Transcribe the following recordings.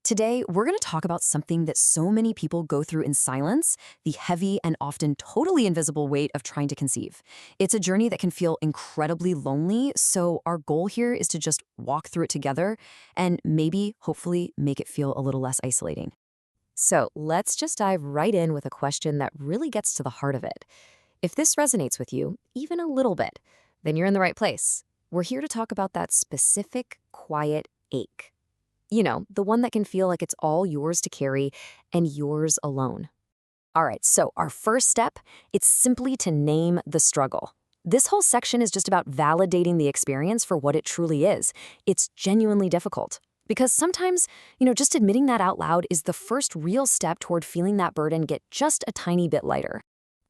Today, we're going to talk about something that so many people go through in silence, the heavy and often totally invisible weight of trying to conceive. It's a journey that can feel incredibly lonely, so our goal here is to just walk through it together and maybe, hopefully, make it feel a little less isolating. So let's just dive right in with a question that really gets to the heart of it. If this resonates with you, even a little bit, then you're in the right place. We're here to talk about that specific, quiet ache. You know, the one that can feel like it's all yours to carry and yours alone. All right, so our first step, it's simply to name the struggle. This whole section is just about validating the experience for what it truly is. It's genuinely difficult. Because sometimes, just admitting that out loud is the first real step toward feeling that burden get just a tiny bit lighter.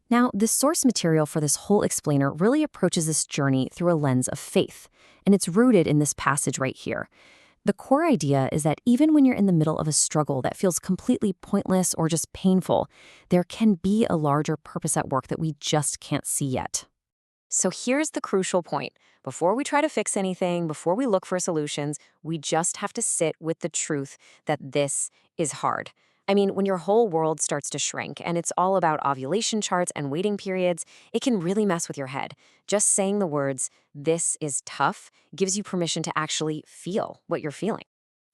Now, the source material for this whole explainer really approaches this journey through a lens of faith, and it's rooted in this passage right here. The core idea is that even when you're in the middle of a struggle that feels completely pointless or just painful, there can be a larger purpose at work that we just can't see yet. So here's the crucial point. Before we try to fix anything, before we look for solutions, we just have to sit with the truth that this is hard. I mean, when your whole world starts to shrink and it's all about ovulation charts and waiting periods, it can really mess with your head. Just saying the words, "this is tough," gives you permission to actually feel what you're feeling.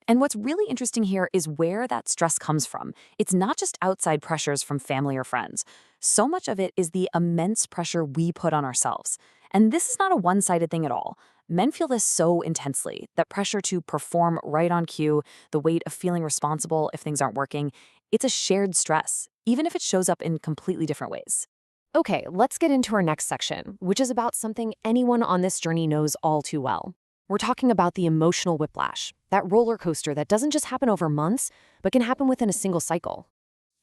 And what's really interesting here is where that stress comes from. It's not just outside pressures from family or friends. So much of it is the immense pressure we put on ourselves. And this is not a one-sided thing at all. Men feel this so intensely, that pressure to perform right on cue, the weight of feeling responsible if things aren't working. It's a shared stress, even if it shows up in completely different ways. Okay, let's get into our next section, which is about something anyone on this journey knows all too well. We're talking about the emotional whiplash, that roller coaster that doesn't just happen over months, but can happen within a single cycle.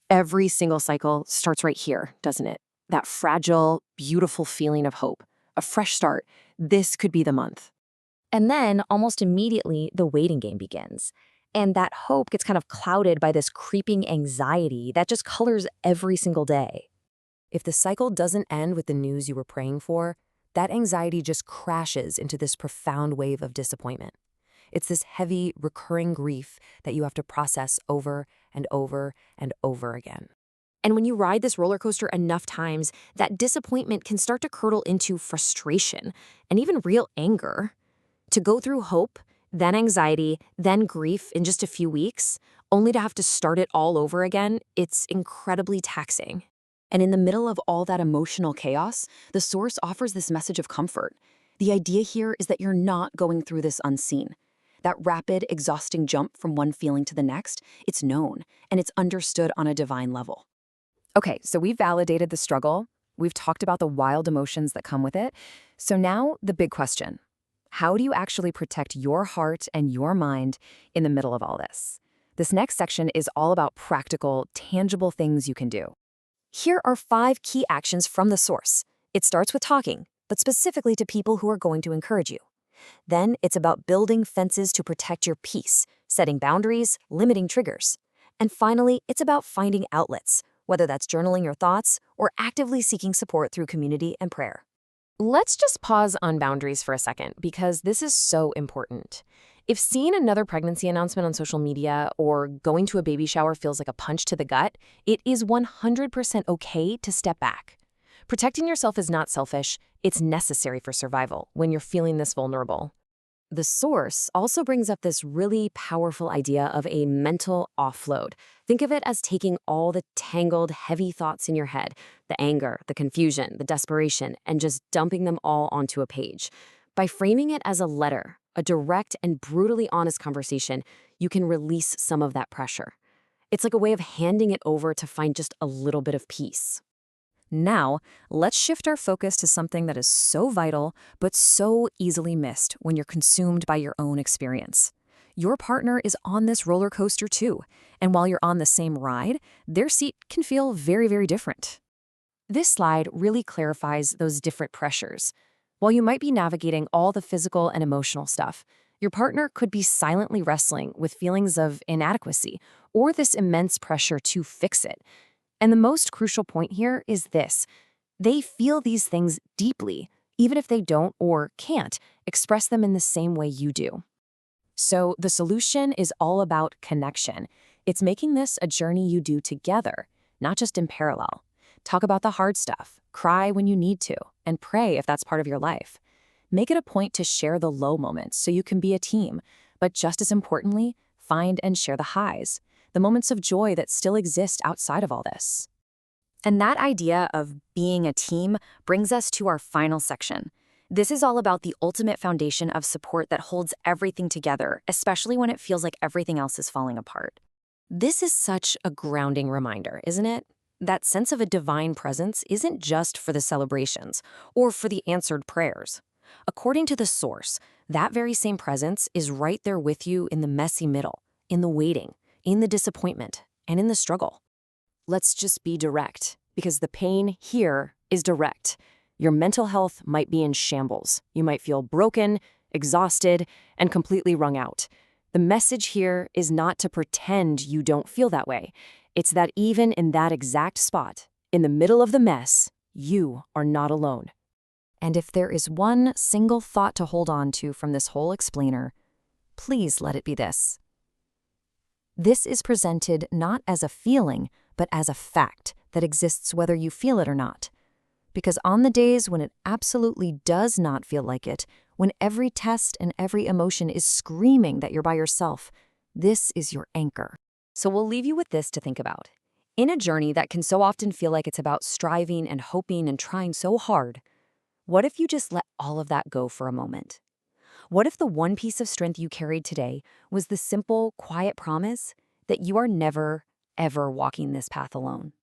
Every single cycle starts right here, doesn't it? That fragile, beautiful feeling of hope. A fresh start. This could be the month. And then, almost immediately, the waiting game begins. And that hope gets kind of clouded by this creeping anxiety that just colors every single day. If the cycle doesn't end with the news you were praying for, that anxiety just crashes into this profound wave of disappointment. It's this heavy, recurring grief that you have to process over and over and over again. And when you ride this roller coaster enough times, that disappointment can start to curdle into frustration and even real anger. To go through hope, then anxiety, then grief in just a few weeks, only to have to start it all over again, it's incredibly taxing. And in the middle of all that emotional chaos, the source offers this message of comfort. The idea here is that you're not going through this unseen. That rapid, exhausting jump from one feeling to the next, it's known, and it's understood on a divine level. Okay, so we've validated the struggle. We've talked about the wild emotions that come with it. So now the big question. How do you actually protect your heart and your mind in the middle of all this? This next section is all about practical, tangible things you can do. Here are 5 key actions from the source. It starts with talking, but specifically to people who are going to encourage you. Then it's about building fences to protect your peace, setting boundaries, limiting triggers. And finally, it's about finding outlets, whether that's journaling your thoughts or actively seeking support through community and prayer. Let's just pause on boundaries for a second, because this is so important. If seeing another pregnancy announcement on social media or going to a baby shower feels like a punch to the gut, it is 100% okay to step back. Protecting yourself is not selfish, it's necessary for survival when you're feeling this vulnerable. The source also brings up this really powerful idea of a mental offload. Think of it as taking all the tangled, heavy thoughts in your head, the anger, the confusion, the desperation, and just dumping them all onto a page. By framing it as a letter, a direct and brutally honest conversation, you can release some of that pressure. It's like a way of handing it over to find just a little bit of peace. Now, let's shift our focus to something that is so vital, but so easily missed when you're consumed by your own experience. Your partner is on this roller coaster too, and while you're on the same ride, their seat can feel very, very different. This slide really clarifies those different pressures. While you might be navigating all the physical and emotional stuff, your partner could be silently wrestling with feelings of inadequacy or this immense pressure to fix it. And the most crucial point here is this. They feel these things deeply, even if they don't or can't express them in the same way you do. So the solution is all about connection. It's making this a journey you do together, not just in parallel. Talk about the hard stuff, cry when you need to, and pray if that's part of your life. Make it a point to share the low moments so you can be a team, but just as importantly, find and share the highs, the moments of joy that still exist outside of all this. And that idea of being a team brings us to our final section. This is all about the ultimate foundation of support that holds everything together, especially when it feels like everything else is falling apart. This is such a grounding reminder, isn't it? That sense of a divine presence isn't just for the celebrations or for the answered prayers. According to the source, that very same presence is right there with you in the messy middle, in the waiting, in the disappointment, and in the struggle. Let's just be direct, because the pain here is direct. Your mental health might be in shambles. You might feel broken, exhausted, and completely wrung out. The message here is not to pretend you don't feel that way. It's that even in that exact spot, in the middle of the mess, you are not alone. And if there is one single thought to hold on to from this whole explainer, please let it be this. This is presented not as a feeling, but as a fact that exists whether you feel it or not. Because on the days when it absolutely does not feel like it, when every test and every emotion is screaming that you're by yourself, this is your anchor. So we'll leave you with this to think about. In a journey that can so often feel like it's about striving and hoping and trying so hard, what if you just let all of that go for a moment? What if the one piece of strength you carried today was the simple, quiet promise that you are never, ever walking this path alone?